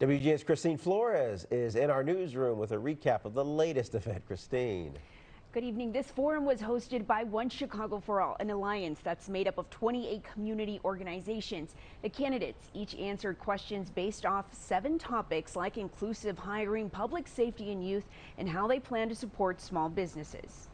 WGN's Christine Flores is in our newsroom with a recap of the latest event. Christine. Good evening. This forum was hosted by One Chicago for All, an alliance that's made up of 28 community organizations. The candidates each answered questions based off 7 topics like inclusive hiring, public safety and youth, and how they plan to support small businesses.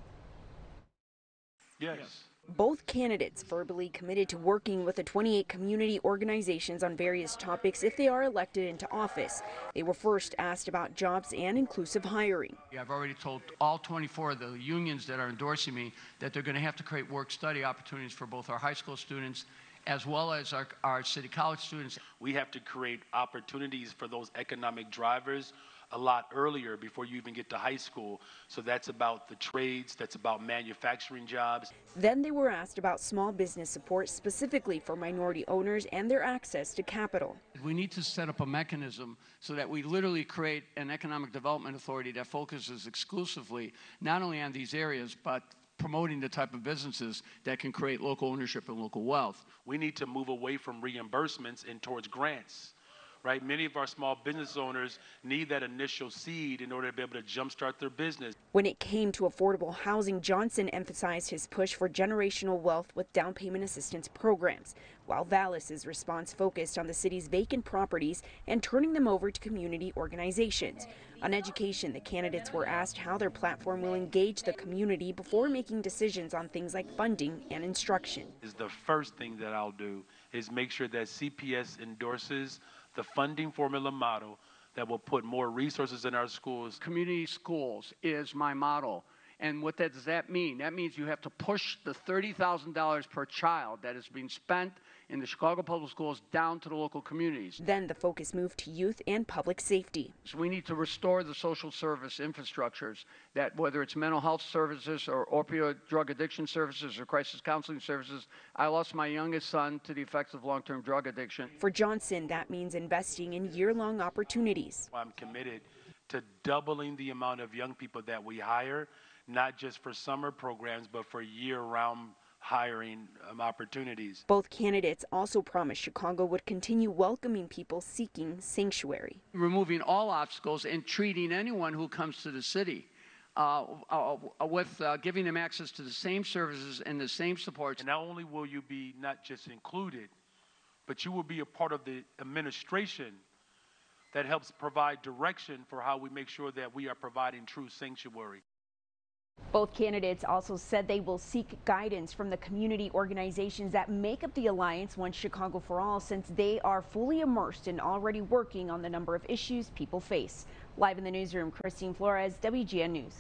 Yes. Both candidates verbally committed to working with the 28 community organizations on various topics if they are elected into office. They were first asked about jobs and inclusive hiring. I've already told all 24 of the unions that are endorsing me that they're going to have to create work-study opportunities for both our high school students as well as our city college students. We have to create opportunities for those economic drivers a lot earlier before you even get to high school. So that's about the trades, that's about manufacturing jobs. Then they were asked about small business support specifically for minority owners and their access to capital. We need to set up a mechanism so that we literally create an economic development authority that focuses exclusively not only on these areas, but promoting the type of businesses that can create local ownership and local wealth. We need to move away from reimbursements and towards grants. Right? Many of our small business owners need that initial seed in order to be able to jumpstart their business. When it came to affordable housing, Johnson emphasized his push for generational wealth with down payment assistance programs, while Vallis's response focused on the city's vacant properties and turning them over to community organizations. On education, the candidates were asked how their platform will engage the community before making decisions on things like funding and instruction. The first thing that I'll do is make sure that CPS endorses the funding formula model that will put more resources in our schools. Community schools is my model. And what does that mean? That means you have to push the $30,000 per child that is being spent in the Chicago Public Schools down to the local communities. Then the focus moved to youth and public safety. So we need to restore the social service infrastructures, that whether it's mental health services or opioid drug addiction services or crisis counseling services. I lost my youngest son to the effects of long-term drug addiction. For Johnson, that means investing in year-long opportunities. I'm committed to doubling the amount of young people that we hire, not just for summer programs, but for year-round hiring opportunities. Both candidates also promised Chicago would continue welcoming people seeking sanctuary. Removing all obstacles and treating anyone who comes to the city with giving them access to the same services and the same supports. And not only will you be not just included, but you will be a part of the administration that helps provide direction for how we make sure that we are providing true sanctuary. Both candidates also said they will seek guidance from the community organizations that make up the alliance One Chicago for All, since they are fully immersed and already working on the number of issues people face. Live in the newsroom, Christine Flores, WGN News.